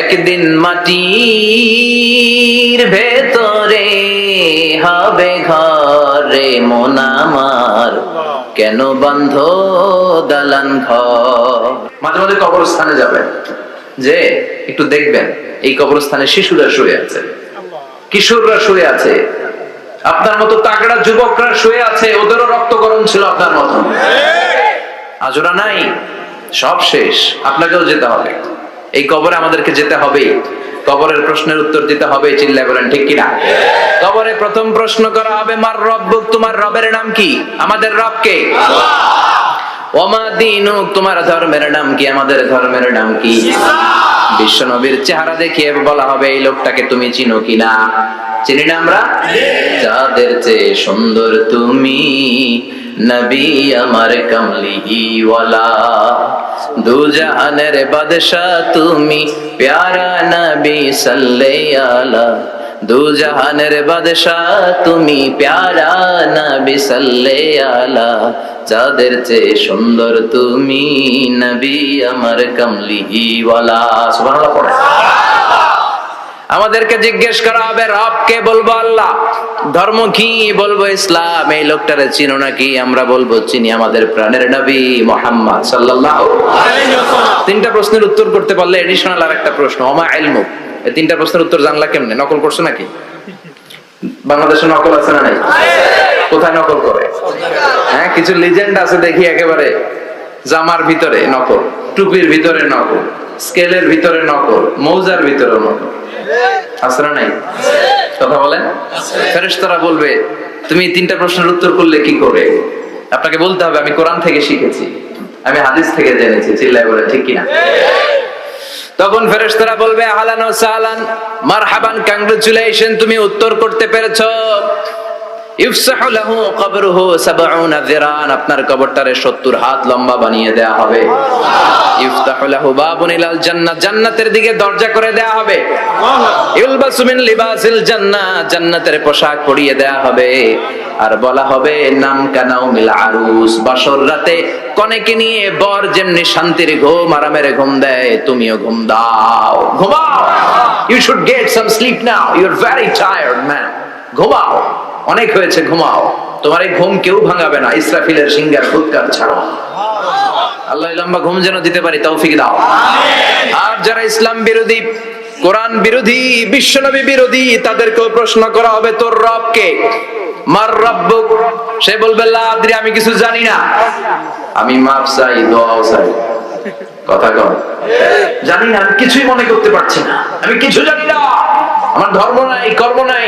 একদিন মাটির ভেতরে হবে ঘরে মন আমার, কেন বন্ধ দালান ঘর। মাঝে মাঝে কবরস্থানে যাবেন, যে একটু দেখবেন এই কবরস্থানে শিশুরা শুয়ে আছে, কিশোররা শুয়ে আছে, আপনার মতো তাগড়া যুবকরা শুয়ে আছে, ওদেরও রক্ত গরম ছিল আপনার মতো। আজ ওরা নাই, সব শেষ। আপনাকেও যেতে হবে, এই কবরে আমাদেরকে যেতে হবে, কবরের প্রশ্নের উত্তর দিতে হবে। চিল্লায় বলেন ঠিক কিনা? কবরে প্রথম প্রশ্ন করা হবে, মার রব্বুক, তোমার রবের নাম কি? আমাদের রব কে? আল্লাহ। ওমা দীনুক, তোমার ধর্মের নাম কি? আমাদের ধর্মের নাম কি? বিশ্ব নবীর চেহারা দেখিয়ে বলা হবে, এই লোকটাকে তুমি চিনো কিনা? চিনি না আমরা? যাদের চেয়ে সুন্দর তুমি নবী আমার কামলিওয়ালা, দু জাহানের বাদশা তুমি প্যারা নবী সাল্লাল্লাহু আলা, দু জাহানের বাদশা তুমি প্যারা নবী সাল্লাল্লাহু আলা, যাদের চেয়ে সুন্দর তুমি নবী আমার কামলিওয়ালা। সুবহানাল্লাহ পড়ে। আমাদেরকে জিজ্ঞেস করা হবে, রব কে? বলবো আল্লাহ। ধর্ম কি? বলবো ইসলাম। এই লোকটারে চিনো নাকি? আমরা বলবো চিনি, আমাদের প্রাণের নবী মুহাম্মদ সাল্লাল্লাহু আলাইহি ওয়াসাল্লাম। তিনটা প্রশ্নের উত্তর করতে পারলে এডিশনাল আরেকটা প্রশ্ন, ওমা ইলমুক। এই তিনটা প্রশ্নের উত্তর জানলা কেমনে? নকল করছো নাকি? বাংলাদেশে নকল আছে না নাই? কোথায় নকল করে? হ্যাঁ, কিছু লিজেন্ড আছে দেখি, একেবারে জামার ভিতরে নকল, টুপির ভিতরে নকল, স্কেলের ভিতরে নকল, মৌজার ভিতরে নকল। আছে না নাই? কথা বলেন। ফেরেশতারা বলবে, তুমি তিনটা প্রশ্নের উত্তর করলে কি করে? আপনাকে বলতে হবে, আমি কোরআন থেকে শিখেছি, আমি হাদিস থেকে জেনেছি। চিল্লায় বলে ঠিক কিনা? তখন ফেরেশতারা বলবে, আহলান ওয়া সাহলান, মারহাবান, কংগ্রাচুলেশন, তুমি উত্তর করতে পেরেছো। ইফসাহু লাহু কবরুহু ৭০ যিরান, আপনার কবরটারে ৭০ হাত লম্বা বানিয়ে দেয়া হবে। ইফতাহু লাহু বাবুন ইলাল জান্নাহ, জান্নাতের দিকে দরজা করে দেয়া হবে। ইলবাসু মিন লিবাসিল জান্নাহ, জান্নাতের পোশাক পরিয়ে দেয়া হবে। আর বলা হবে, নাম কানাউমিল আরুস, বাসর রাতে কনেকে নিয়ে বর যেমনি শান্তির ঘুম, আরামের ঘুম দেয়, তুমিও ঘুম দাও, ঘুমাও। You should get some sleep now, you are very tired man, ঘুমাও, অনেক হয়েছে, ঘুমাও। তোমার এই ঘুম কেউ ভাঙাবে না, ইসরাফিলের সিংহার ফুৎকার ছাড়া। আল্লাহ লম্বা ঘুম যেন দিতে পারি, তৌফিক দাও। আর যারা ইসলাম বিরোধী, কোরআন বিরোধী, বিশ্বনবী বিরোধী, তাদেরকেও প্রশ্ন করা হবে, তোর রব কে? মার রব্বুক, সে বলবে, লা আদরি, আমি কিছু জানি না, আমি মাফ চাই, দোয়া চাই। কথা কম, জানি না, আমি কিছুই মনে করতে পারছি না, আমি কিছু জানি না, আমার ধর্ম নাই, কর্ম নাই,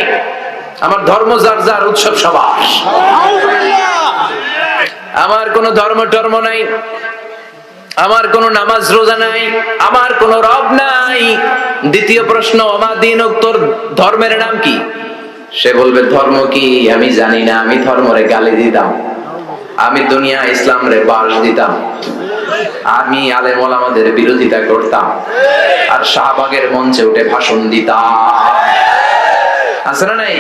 আমার ধর্ম যার যার, উৎসব সবার, আমার কোনো ধর্ম টর্ম নাই, আমার কোনো নামাজ রোজা নাই, আমার কোনো রব নাই। দ্বিতীয় প্রশ্ন, ওমা দীনুক, তোর ধর্মের নাম কি? সে বলবে, ধর্ম কি? আমি জানি না, আমি ধর্মরে গালি দিতাম, আমি দুনিয়া ইসলাম রে বাস দিতাম, আমি আলেম ওলামাদের বিরোধিতা করতাম, আর শাহবাগের মঞ্চে উঠে ভাষণ দিতাম। আছে না নাই?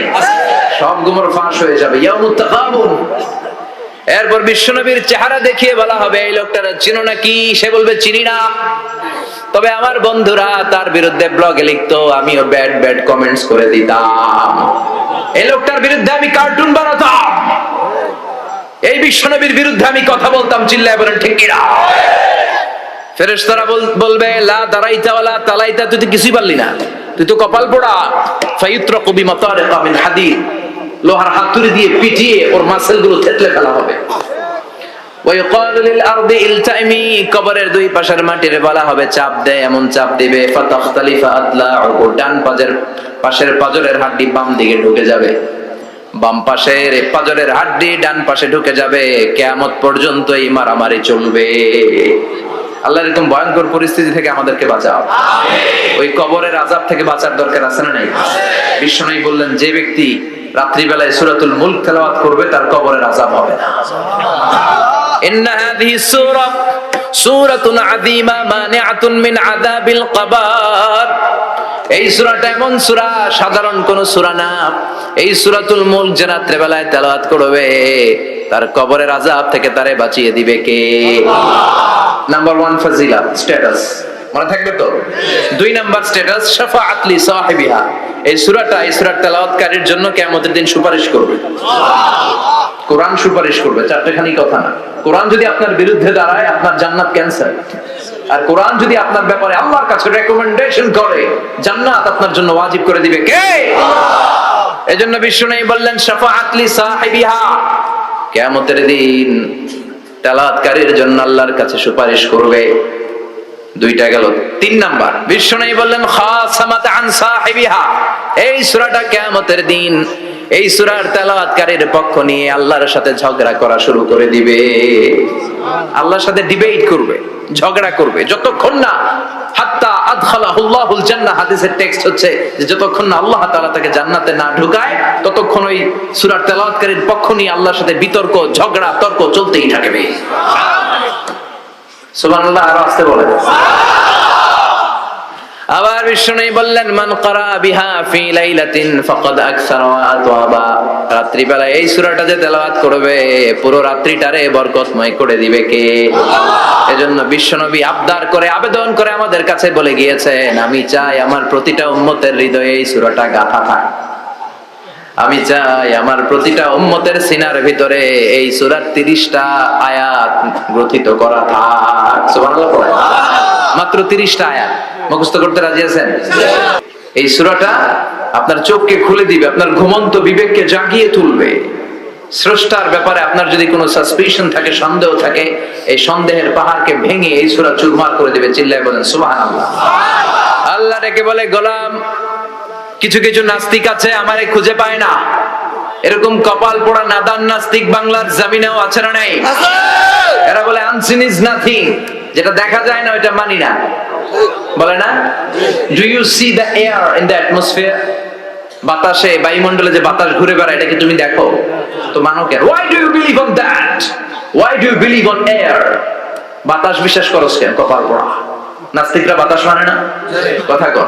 সব গুমর ফাঁস হয়ে যাবে, ইয়াউমুত তাকাবুন। এরপর বিশ্বনবীর চেহারা দেখিয়ে বলা হবে, এই লোকটার চিনো নাকি? সে বলবে, চিনি না, তবে আমার বন্ধুরা তার বিরুদ্ধে ব্লগে লিখতো, আমিও ব্যাড ব্যাড কমেন্টস করে দিতাম, এই লোকটার বিরুদ্ধে আমি কার্টুন বানাতাম, এই বিশ্বনবীর বিরুদ্ধে আমি কথা বলতাম। চিল্লায় বলেন ঠিক কিনা? ফেরেশতারা বলবে, লা দারাইতা ওয়ালা তালাইতা, তুই তো কিছুই পারলি না, তুই তো কপাল পোড়া। ফায়ুত্রাকু বিমাতারিকা মিন হাদিদ, লোহার হাতুড়ি দিয়ে পিটিয়ে ওর মাসেলগুলো থেতলে ফেলা হবে। ওয়াইকালু লিল আরদি ইলতাইমি, কবরের দুই পাশের মাটির বলা হবে, চাপ দে, এমন চাপ দিবে, ফাতাখতালিফা আদলাউহু, ডান পাশের পাজরের হাড্ডি বাম দিকে ঢুকে যাবে, বাম পাশের পাজরের হাড্ডি ডান পাশে ঢুকে যাবে, কিয়ামত পর্যন্ত এই মারামারি চলবে। আল্লাহ এরকম ভয়ঙ্কর পরিস্থিতি থেকে আমাদেরকে বাঁচাও। ওই কবরের আযাব থেকে বাঁচার দরকার আছে না নাই? বিশ্বনবী বললেন, যে ব্যক্তি রাত্রিবেলায় সূরাতুল মুলক তেলাওয়াত করবে, তার কবরের আযাব হবে না। ইন্না হাযিহি সূরাতুন আযীমা মানিআতুন মিন আযাবিল কবর, এই সূরাটা এমন সূরা, সাধারণ কোন সূরা না। এই সূরাতুল মুলক যে রাত্রিবেলায় তেলাওয়াত করবে, তার কবরের আযাব থেকে তারে বাঁচিয়ে দিবে কে? নাম্বার 1 ফজিলত, স্ট্যাটাস, মনে থাকবে তো? 2 নাম্বার স্ট্যাটাস শাফাআত লি সাহিবিহা। এই সূরার তেলাওয়াতকারীর জন্য কিয়ামতের দিন সুপারিশ করবে। কোরআন সুপারিশ করবে, চারটেখানি কথা না। কোরআন যদি আপনার বিরুদ্ধে দাঁড়ায়, আপনার জান্নাত ক্যান্সেল। আর কোরআন যদি আপনার ব্যাপারে আল্লাহর কাছে রেকমেন্ডেশন করে, জান্নাত আপনার জন্য ওয়াজিব করে দিবে কে? আল্লাহ। এজন্য বিশ্বনবী বললেন শাফাআত লি সাহিবিহা, কিয়ামতের দিন তেলাওয়াতকারীর জন্য আল্লাহর কাছে সুপারিশ করবে। 2টা গেল। 3 নাম্বার বিশ্বনবী বললেন খাসামাত আন সাহিবিহা, এই সূরাটা কিয়ামতের দিন এই সূরার তেলাওয়াতকারীর পক্ষ নিয়ে আল্লাহর সাথে ঝগড়া করা শুরু করে দিবে। আল্লাহর সাথে ডিবেট করবে, ঝগড়া করবে, যতক্ষণ না হাত্তা আদখালাহুল্লাহুল জান্নাহ। হাদিসের টেক্সট হচ্ছে যে যতক্ষণ না আল্লাহ তাআলা তাকে জান্নাতে না ঢুকায়, ততক্ষণ ওই সূরার তেলাওয়াতকারীর পক্ষ নিয়ে আল্লাহর সাথে বিতর্ক, ঝগড়া, তর্ক চলতেই থাকবে। সুবহানাল্লাহ। আর আস্তে বলেন। আবার বিষ্ণু বললেন মান ক্বারা বিহা ফি লাইলাতিন ফাকাদ আকসারা ওয়া আতওয়াবা, রাত্রি বেলা এই সূরাটা যে তেলাওয়াত করবে পুরো রাত্রিটারে বরকতময় করে দিবে কে? আল্লাহ। এজন্য বিশ্বনবী আবদার করে, আবেদন করে আমাদের কাছে বলে গিয়েছেন, আমি চাই আমার প্রতিটা উম্মতের হৃদয়ে এই সূরাটা গাঁথা থাক। আমি চাই আমার প্রতিটা উম্মতের সিনার ভিতরে এই সূরার 30টা আয়াত গ্রথিত করা থাক। সুবহানাল্লাহ। মাত্র 30টা আয়াত মুখস্থ করতে রাজি আছেন? এই সূরাটা আপনার চোখকে খুলে দিবে, আপনার ঘুমন্ত বিবেককে জাগিয়ে তুলবে। স্রষ্টার ব্যাপারে আপনার যদি কোনো সাসপিশন থাকে, সন্দেহ থাকে, এই সন্দেহের পাহাড়কে ভেঙে এই সূরা চুরমার করে দিবে। চিল্লায় বলেন সুবহানাল্লাহ। আল্লাহ ডেকে বলে, গোলাম কিছু কিছু নাস্তিক আছে আমারে খুঁজে পায় না, এরকম কপাল পোড়া নাদান নাস্তিক বাংলার জমিনেও আছে না নাই? এরা বলে আনসিন ইজ নাথিং, যেটা দেখা যায় না ওইটা মানি না, বলে না? Do you see the air in the atmosphere? বাতাসে, বায়ুমণ্ডলে যে বাতাস ঘুরে বেড়ায়, এটাকে তুমি দেখো তো মানো কেন? Why do you believe on that? Why do you believe on air? বাতাস বিশ্বাস করছ কেন? কপাল পোড়া নাস্তিকরা বাতাস মানে না? কথা কর।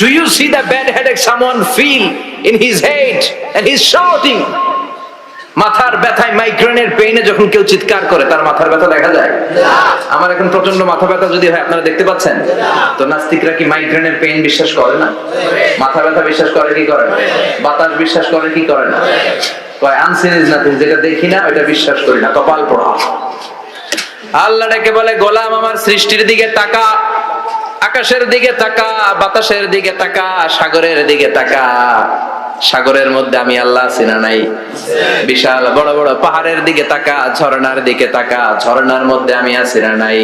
Do you see the bad headache someone feel in his head and he is shouting? মাথার ব্যথায়, মাইগ্রেনের পেইনে যখন কেউ চিৎকার করে, তার মাথার ব্যথা দেখা যায়? আমার এখন প্রচন্ড মাথা ব্যথা যদি হয়, আপনারা দেখতে পাচ্ছেন তো? নাস্তিকরা কি মাইগ্রেনের পেইন বিশ্বাস করে না? মাথা ব্যথা বিশ্বাস করে কি করে না? বাতাস বিশ্বাস করে কি করে না? কয় আনসিন ইজ নাথিং, যেটা দেখি না ওটা বিশ্বাস করি না, কপাল পোড়া। আল্লাহ ডেকে বলে, গোলাম আমার সৃষ্টির দিকে তাকা, আকাশের দিকে তাকা, বাতাসের দিকে তাকা, সাগরের দিকে তাকা। সাগরের মধ্যে আমি আল্লাহ আছি না নাই? বিশাল বড় বড় পাহাড়ের দিকে তাকা, ঝর্ণার দিকে তাকা, ঝর্ণার মধ্যে আমি আছি না নাই?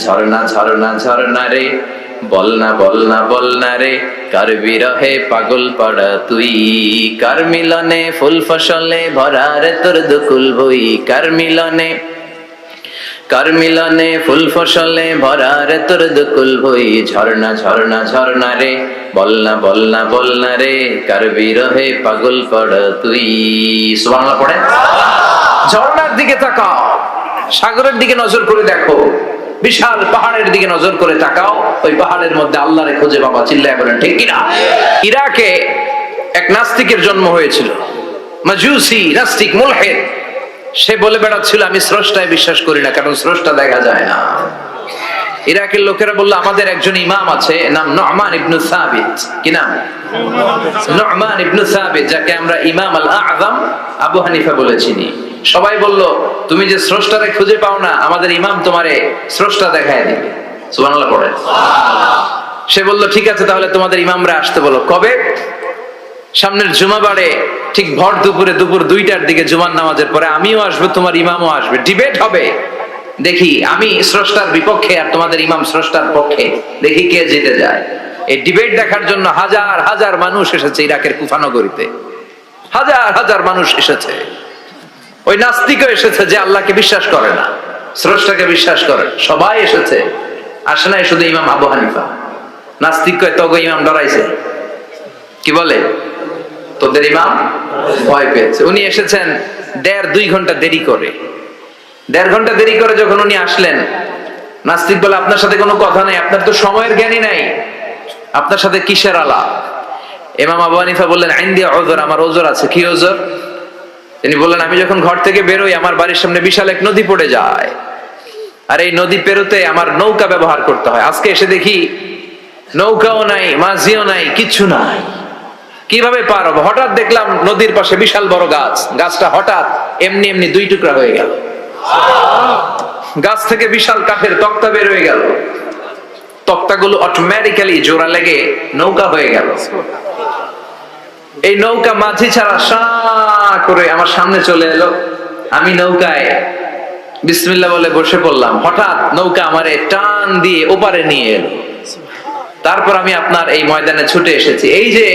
ঝর্ণা ঝর্ণা ঝর্ণা রে, বলনা বলনা বলনা রে, কার বিরহে পাগল পড়া তুই, কার মিলনে ফুল ফসলে ভরা রে তোর দুকুল ভুই, কার মিলনে ফুল ফসলে ভরা রে তোর দুকুল ভুই, ঝর্ণা ঝর্ণা ঝর্ণা রে, বলনা বলনা বলনা রে, কার বিরহে পাগল পড়া তুই। সুবহানাল্লাহ পড়ে। ঝর্ণার দিকে তাকাও, সাগরের দিকে নজর করে দেখো, বিশাল পাহাড়ের দিকে নজর করে তাকাও, ওই পাহাড়ের মধ্যে আল্লাহরে খুঁজে পাবা। চিল্লায় বলেন ঠিক কিনা? ইরাকে এক নাস্তিকের জন্ম হয়েছিল, মাজুসি নাস্তিক, মুলহিদ। সে বলে বেড়াচ্ছিল আমি স্রষ্টায় বিশ্বাস করি না, কারণ স্রষ্টা দেখা যায় না। ইরাকের লোকেরা বলল আমাদের একজন ইমাম আছে, নাম নু'মান ইবনে সাবিত। কি নাম? নু'মান ইবনে সাবিত, যাকে আমরা ইমাম আল আযম আবু হানিফা বলে চিনি। সবাই বলল তুমি যে স্রষ্টারে খুঁজে পাও না, আমাদের ইমাম তোমারে স্রষ্টা দেখায় দিবে। সুবহানাল্লাহ পড়েন। সে বলল ঠিক আছে, তাহলে তোমাদের ইমামরা আসতে বলো। কবে? সামনের জুমাবারে ঠিক ভর দুপুরে, দুপুর 2টার দিকে জুমার নামাজের পরে আমিও আসবো, তোমার ইমামও আসবে, ডিবেট হবে। দেখি আমি স্রষ্টার বিপক্ষে আর তোমাদের ইমাম স্রষ্টার পক্ষে, দেখি কে জিতে যায়। এই ডিবেট দেখার জন্য হাজার হাজার মানুষ এসেছে ইরাকের কুফা নগরীতে, হাজার হাজার মানুষ এসেছে। ওই নাস্তিকও এসেছে যে আল্লাহকে বিশ্বাস করে না, স্রষ্টাকে বিশ্বাস করে, সবাই এসেছে। আসে নাই শুধু ইমাম আবু হানিফা। নাস্তিক কয় তগো ইমাম ডরাইছে, কি বলে? তোদের ইমাম ভয় পেয়েছে। উনি এসেছেন 1.5-2 ঘন্টা দেরি করে। 1.5 ঘন্টা দেরি করে যখন উনি আসলেন, নাস্তিক বলে আপনার সাথে কোনো কথা নাই, আপনার তো সময়ের জ্ঞানই নাই, আপনার সাথে কিসের আলাপ? ইমাম আবু হানিফা বললেন ইনদি উযর, আমার ওযর আছে। কি ওযর? তিনি বললেন আমি যখন ঘর থেকে বেরোই, আমার বাড়ির সামনে বিশাল এক নদী পড়ে যায়, আর এই নদী পেরোতে আমার নৌকা ব্যবহার করতে হয়। আজকে এসে দেখি নৌকাও নাই, মাঝিও নাই, কিচ্ছু নাই। কিভাবে পার হবো? হঠাৎ দেখলাম নদীর পাশে বিশাল বড় গাছ, গাছটা হঠাৎ এমনি এমনি দুই টুকরা হয়ে গেল। গাছ থেকে বিশাল কাঠের তক্তা বের হয়ে গেল, তক্তাগুলো অটোমেটিক্যালি জোড়া লেগে নৌকা হয়ে গেল। এই নৌকা মাঝি ছাড়া সা করে আমার সামনে চলে এলো। আমি নৌকায় বিসমিল্লাহ বলে বসে পড়লাম। হঠাৎ নৌকা আমারে টান দিয়ে ওপারে নিয়ে এলো। তারপর আমি আপনার এই ময়দানে ছুটে এসেছি। এই যে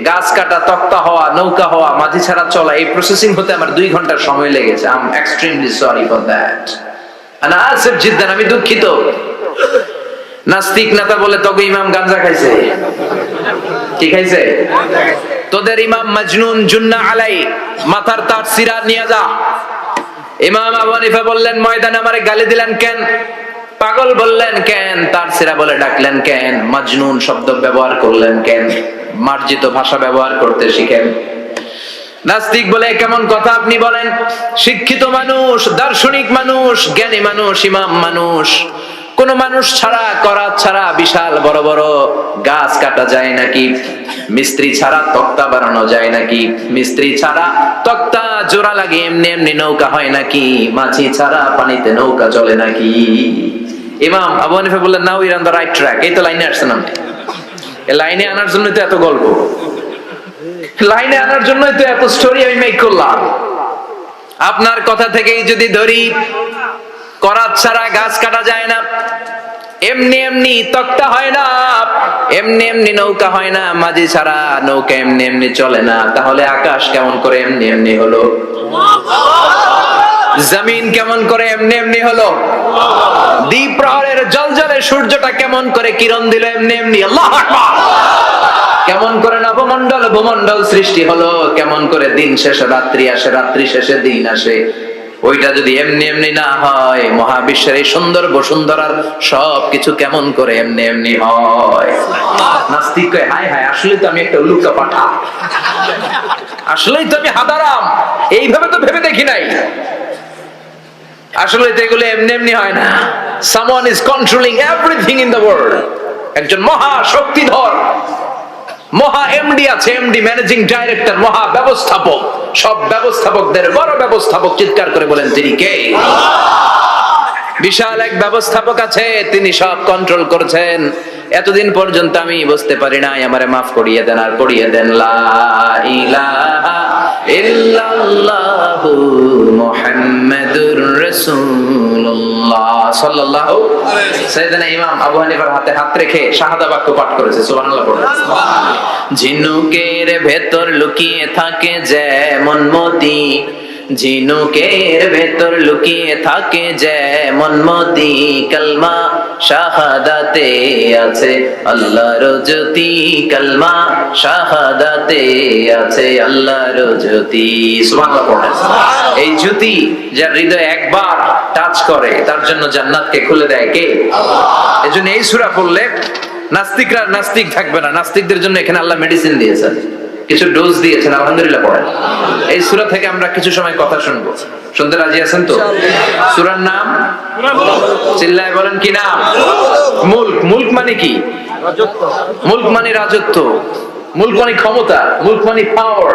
গাছ কাটা, তক্তা হওয়া, নৌকা হওয়া, মাঝি ছাড়া চলা, এই প্রসেসিং হতে আমার 2 ঘন্টার সময় লেগেছে। I am extremely sorry for that. আমি দুঃখিত। নাস্তিক নেতা বলে তবে ইমাম গাঞ্জা খাইছে। কি খাইছে? তোদের ইমাম মজনুন জুন্না আলাই, মাথার তার সিরা নিয়ে যা। ইমাম আবু হানিফা বললেন, ময়দানে আমারে গালি দিলেন কেন? পাগল বললেন কেন? তার সিরা বলে ডাকলেন কেন? মজনুন শব্দ ব্যবহার করলেন কেন? মার্জিত ভাষা ব্যবহার করতে শিখেন। নাস্তিক বলে, কেমন কথা আপনি বলেন? শিক্ষিত মানুষ, দার্শনিক মানুষ, জ্ঞানী মানুষ, ইমাম মানুষ, কোন মানুষ ছাড়া, করাত ছাড়া বিশাল বড় বড় গাছ কাটা যায় নাকি? মিস্ত্রি ছাড়া তক্তা বানানো যায় নাকি? মিস্ত্রি ছাড়া তক্তা জোড়া লাগে এমনি এমনি নৌকা হয় নাকি? মাঝি ছাড়া পানিতে নৌকা চলে নাকি? ইমাম আবু হানিফা বললেন, now you are on the right track. এই তো লাইনে আসছেন আপনি। এই লাইনে আনার জন্যই তো এত গল্প, লাইনে আনার জন্যই তো এত স্টোরি আমি মেক করলাম। আপনার কথা থেকেই যদি ধরি, করাত ছাড়া গাছ কাটা যায় না, এমনি এমনি তক্তা হয় না, এমনি এমনি নৌকা হয় না, মাঝি ছাড়া নৌকা এমনি এমনি চলে না, তাহলে আকাশ কেমন করে এমনি এমনি হলো? জমিন কেমন করে এমনি এমনি হলো? দ্বীপ প্রহরের জলজলে সূর্যটা কেমন করে কিরণ দিল এমনি এমনি? আল্লাহু আকবার। কেমন করে নবমণ্ডল ভূমণ্ডল সৃষ্টি হলো? কেমন করে দিন শেষে রাত্রি আসে, রাত্রি শেষে দিন আসে? ওইটা যদি এমনি এমনি না হয়, মহাবিশ্বের এই সুন্দর বসুন্ধরার সবকিছু কেমন করে এমনি এমনি হয়? নাস্তিক কয়, হায় হায়, আসলে তো আমি একটা উলুকা পাঠা, আসলেই তো আমি হাদারাম, এইভাবে তো ভেবে দেখি নাই। আসলে তো এগুলো এমনি এমনি হয় না। Someone is controlling everything in the world. একজন মহা শক্তিধর মহা এমডি আছে, এমডি ম্যানেজিং ডাইরেক্টর, মহা ব্যবস্থাপক, সব ব্যবস্থাপকদের বড় ব্যবস্থাপক। চিৎকার করে বলেন, তিনি কে? বিশাল এক ব্যবস্থাপক আছে, তিনি সব কন্ট্রোল করছেন। এতদিন পর্যন্ত আমি বুঝতে পারি নাই, আমারে মাফ করিয়ে দেন আর করিয়ে দেন। লা ইলাহা ইল্লাল্লাহু মুহাম্মাদুর রাসূলুল্লাহ সাল্লাল্লাহু আলাইহি ওয়াসাল্লাম। সাইয়েদনা ইমাম আবু হানিফার হাতে হাত রেখে শাহাদা বাক্য পাঠ করেছে। সুবহানাল্লাহ পড়ুন। ঝিনুকের ভেতর লুকিয়ে থাকে যেমন মতি, ঝিনুকের ভেতর লুকিয়ে থাকে যেমন মতি, কালমা শাহাদাতে আছে আল্লাহর জ্যোতি, কালমা শাহাদাতে আছে আল্লাহর জ্যোতি। সুবহানাল্লাহ পড়েন। এই জ্যোতি যার হৃদয় একবার টাচ করে, তার জন্য জান্নাতকে খুলে দেয় কে? আল্লাহ। এজন্য এই সূরা পড়লে নাস্তিকরা নাস্তিক থাকবে না। নাস্তিকদের জন্য এখানে আল্লাহ মেডিসিন দিয়েছেন, কিছু ডোজ দিয়েছেন। আলহামদুলিল্লাহ পড়েন। এই সূরা থেকে আমরা কিছু সময় কথা শুনবো। শুনতে রাজি আছেন তো? সূরার নাম চিল্লায় বলেন, কি নাম? মুলক। মুলক মানে কি? মুলক মানে রাজত্ব, মুলক মানে ক্ষমতা, মুলক মানে পাওয়ার,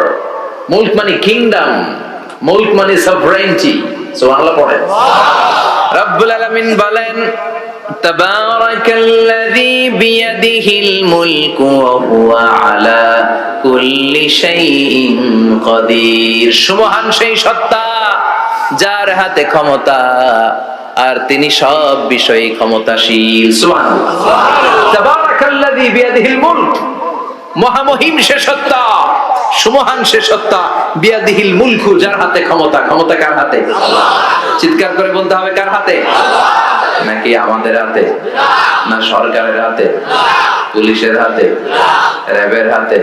মুলক মানে কিংডম, মুলক মানে সভরেনিটি। সুবহানাল্লাহ পড়েন। রব্বুল আলামিন বলেন, তাবারাকাল্লাযী বিয়াদিহিল মুলকু ওয়া হুয়া আলা কুল্লি শাইইন কাদির। সুবহান সেই সত্তা যার হাতে ক্ষমতা আর তিনি সব বিষয়ে ক্ষমতাশীল। সুবহানাল্লাহ। তাবারাকাল্লাযী বিয়াদিহিল মুলক, মহামহিম সে সত্তা, সুমহান সে সত্তা, বিয়াদিহিল মুলকু, যার হাতে ক্ষমতা। ক্ষমতা কার হাতে? আল্লাহ। চিৎকার করে বলতে হবে, কার হাতে? নাকি আমাদের হাতে? না সরকারের হাতে, পুলিশের হাতে, র্যাবের হাতে,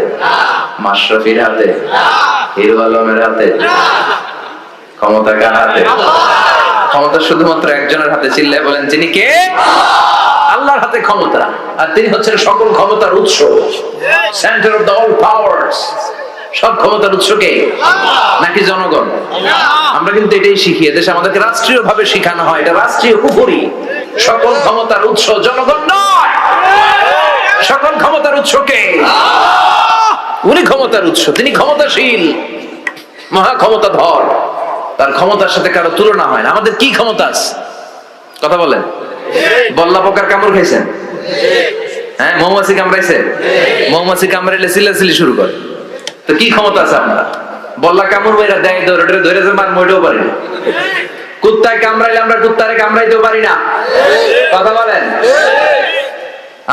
মাশরাফির হাতে, হিরো আলমের হাতে? ক্ষমতা কার হাতে? ক্ষমতা শুধুমাত্র একজনের হাতে। চিল্লায় বলেন, তিনি কে? আল্লাহর হাতে ক্ষমতা, আর তিনি হচ্ছেন সকল ক্ষমতার উৎস, centre of the all powers. সব ক্ষমতার উৎস কে? নাকি জনগণ? আমরা কিন্তু এটাই শিখি, দেশে আমাদেরকে রাষ্ট্রীয় ভাবে শিখানো হয় এটা রাষ্ট্রীয় কুফরি। সকল ক্ষমতার উৎস জনগণ নয়, সকল ক্ষমতার উৎস কে? উনি ক্ষমতার উৎস, তিনি ক্ষমতাশীল, মহা ক্ষমতাধর, তার ক্ষমতার সাথে কারো তুলনা হয় না। আমাদের কি ক্ষমতা আছে? কথা বলেন। বল্লা পোকার কামড় খাইছেন? হ্যাঁ, মৌমাছি কামড়াইছে? মৌমাছি কামড়াইলে চিল্লাচিল্লি শুরু করে, তো কি ক্ষমতা আছে আপনার? বল্লা কামড় মেয়েরা দেয় ধরে ধরে যে মার মইটাও পারি না। কুত্তায় কামড়াইলে আমরা কুত্তারে কামড়াইতেও পারি না। কথা বলেন।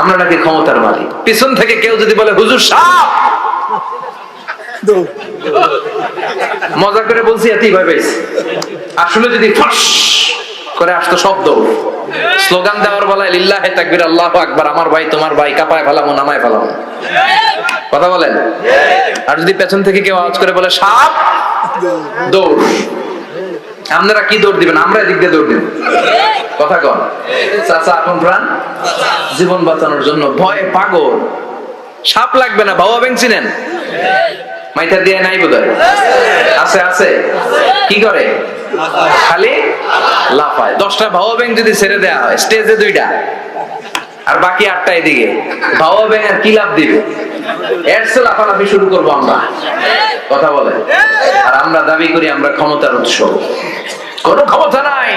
আমরা নাকি ক্ষমতার মালিক। পিছন থেকে কেউ যদি বলে হুজুর সাপ, মজা করে বলছি এতেই ভয় পাইছি, আসলে যদি ফস করে আসতো শব্দ, স্লোগান দেওয়ার বেলায় লিল্লাহে তাকবীর আল্লাহু আকবার, আমার ভাই তোমার ভাই, কাপায় ফেলামো নামায় ফেলামো। কথা বলেন। আর যদি পেছন থেকে কেউ আওয়াজ করে বলে সাপ, দৌড়। আপনারা কি দৌড় দিবেন? আমরা এদিক দিয়ে দৌড় দিব। কথা কন। চাচা আপন প্রাণ জীবন বাঁচানোর জন্য ভয়ে পাগল। সাপ লাগবে না, ভাওয়া ব্যাং চিনেন? মাইথা দিয়ে নাই বোধহয়, আছে আছে। কি করে? খালি লাফায়। 10টা ভাওয়া ব্যাং যদি ছেড়ে দেওয়া হয় স্টেজে 2টা আর বাকি 8টা এদিকে, ভাওয়া ব্যাং আর কি লাভ দিবে? এর চেয়ে লাফালাফি শুরু করবো আমরা। কথা বলে। আর আমরা দাবি করি আমরা ক্ষমতার উৎস। কোনো ক্ষমতা নাই।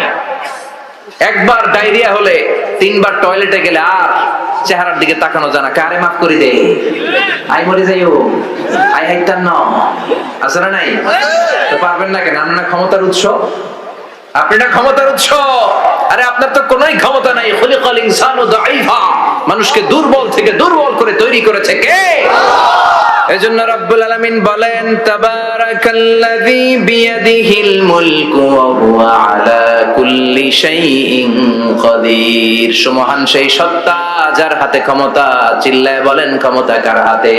একবার ডায়রিয়া হলে 3বার টয়লেটে গেলে আর চেহারার দিকে তাকানো যায় না। কারে মাফ করে দে, আই মরে যাইও, আই হাইটার ন আছে না নাই? তো পারবেন না কেন? আপনার ক্ষমতার উৎস, আপনি না ক্ষমতার উৎস। আরে আপনার তো কোনোই ক্ষমতা নাই। খুলিকাল ইনসানু দাঈফা, মানুষকে দুর্বল থেকে দুর্বল করে তৈরি করেছে কে? এজন্য রব্বুল আলামিন বলেন তাবারাকাল্লাযী বিয়াদিহিল মুলকু ওয়া হুয়া আলা কুল্লি শাইইন কাদির। সুমহান সেই সত্তা যার হাতে ক্ষমতা। চিল্লায় বলেন ক্ষমতা কার হাতে?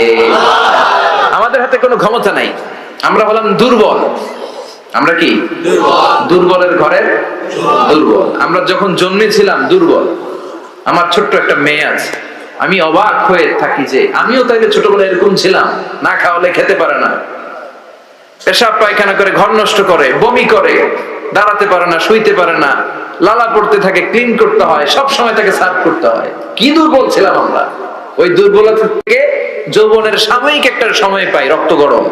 আমাদের হাতে কোনো ক্ষমতা নাই। আমরা হলাম দুর্বল। আমরা কি দুর্বলের ঘরের দুর্বল। আমরা যখন জন্মেছিলাম দুর্বল। আমার ছোট্ট একটা মেয়ে আছে, আমি অবাক হয়ে থাকি যে আমিও তাইলে ছোটবেলায় এরকম ছিলাম। না খাওয়ালে খেতে পারে না, পেশাব পায়খানা করে, ঘর নষ্ট করে, বমি করে, দাঁড়াতে পারে না, শুইতে পারে না, লালা পড়তে থাকে, ক্লিন করতে হয়, সব সময় তাকে সার্ভ করতে হয়। কি দুর্বল ছিলাম আমরা। ওই দুর্বলতা থেকে যৌবনের সাময়িক একটা সময় পাই রক্ত গরম।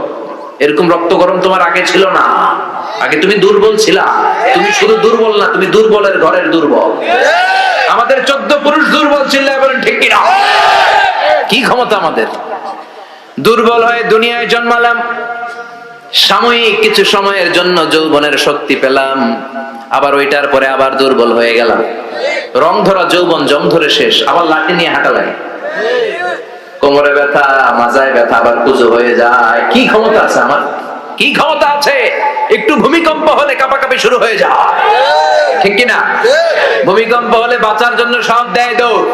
এরকম রক্ত গরম তোমার আগে ছিল না। আগে তুমি দুর্বল ছিলা। তুমি শুধু দুর্বল না, তুমি দুর্বলের ঘরের দুর্বল। আমাদের 14 পুরুষ দুর্বল ছিল, বলেন ঠিক কিনা? কি ক্ষমতা আমাদের? দুর্বল হয়ে দুনিয়ায় জন্মালাম, সাময়িক কিছু সময়ের জন্য যৌবনের শক্তি পেলাম, আবার ওইটার পরে আবার দুর্বল হয়ে গেলাম। রং ধরা যৌবন জং ধরে শেষ, আবার লাঠি নিয়ে হাঁটা লাগে। কোমরে ব্যথা, মাজায় ব্যথা, আবার কুজো হয়ে যায়। কি ক্ষমতা আছে আমার? কি ক্ষমতা আছে? একটু ভূমিকম্প হলে কাঁপাকাঁপি শুরু হয়ে যায়, ঠিক কিনা? ভূমিকম্প হলে বাঁচার জন্য সব দেয় দৌড়।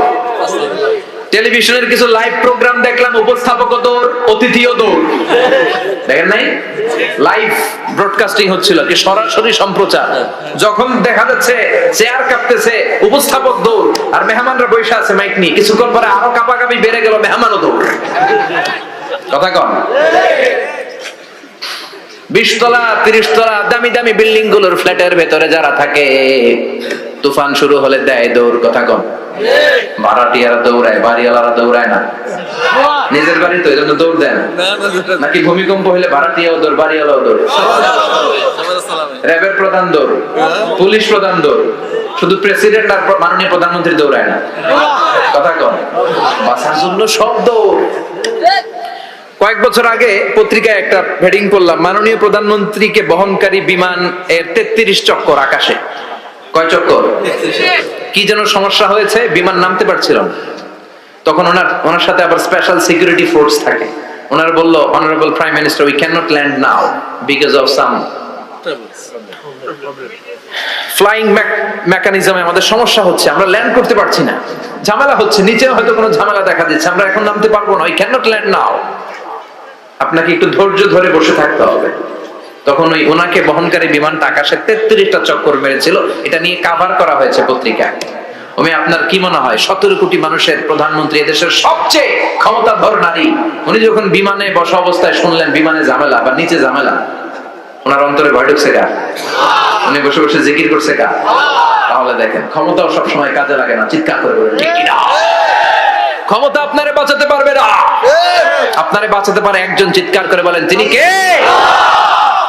টেলিভিশনের কিছু লাইভ প্রোগ্রাম দেখলাম, উপস্থাপকও দৌড়, অতিথিও দৌড়। দেখেন নাই? লাইভ ব্রডকাস্টিং হচ্ছিল, কি সরাসরি সম্প্রচার। যখন দেখা যাচ্ছে চেয়ার কাঁপতেছে, উপস্থাপক দৌড়, আর মেহমানরা বসে আছে মাইক নিয়ে। কিছুক্ষণ পরে আরো কাঁপাকাঁপি বেড়ে গেল, মেহমানও দৌড়। কথা কন। 20 তলা 30 তলা দামি দামি বিল্ডিং গুলোর ফ্ল্যাটের ভেতরে যারা থাকে, তুফান শুরু হলে দেয় দৌড়। কথা কন। ভাড়াটিয়ারা দৌড়ায়, বাড়িওয়ালারা দৌড়ায় না। নিজের বাড়ি তো, এজন্য দৌড় দেন নাকি? ভূমিকম্প হলে ভাড়াটিয়াও দৌড়, বাড়িওয়ালাও দৌড়। র্যাবের প্রধান দৌড়, পুলিশ প্রধান দৌড়, শুধু প্রেসিডেন্ট আর মাননীয় প্রধানমন্ত্রী দৌড়ায় না। কথা কন। বাঁচার জন্য সব দৌড়। কয়েক বছর আগে পত্রিকায় একটা হেডিং পড়লাম, মাননীয় প্রধানমন্ত্রীকে বহনকারী বিমান এর 33 চক্কর আকাশে। কয় চক্কর? কি যেন সমস্যা হয়েছে, বিমান নামতে পারছিল না। তখন ওনার সাথে আবার স্পেশাল সিকিউরিটি ফোর্স থাকে। ওনারা বলল, honourable prime minister, we can not land now because of some flying মেকানিজমে আমাদের সমস্যা হচ্ছে, আমরা ল্যান্ড করতে পারছি না, ঝামেলা হচ্ছে, নিচেও হয়তো কোনো ঝামেলা দেখা দিচ্ছে, আমরা এখন নামতে পারবো না, উই ক্যান নট ল্যান্ড নাও। আপনাকে একটু ধৈর্য ধরে বসে থাকতে হবে। তখন ওই ওনাকে বহনকারী বিমানটা আকাশে 33টা চক্কর মেরেছিল। এটা নিয়ে কভার করা হয়েছে পত্রিকায়। উনি আপনার কি মনে হয় 17 কোটি মানুষের প্রধানমন্ত্রী, এদেশের সবচেয়ে ক্ষমতাধর নারী, উনি যখন বিমানে বসা অবস্থায় শুনলেন বিমানে ঝামেলা বা নিচে ঝামেলা, ওনার অন্তরে ভয় ঢুকছে কার? উনি বসে বসে জিকির করছে কার? তাহলে দেখেন ক্ষমতাও সবসময় কাজে লাগে না। চিৎকার করে বলেন ঠিক কিনা? ক্ষমতা আপনারে বাঁচাতে পারবে না, আপনারে বাঁচাতে পারে একজন। চিৎকার করে বলেন তিনি কে?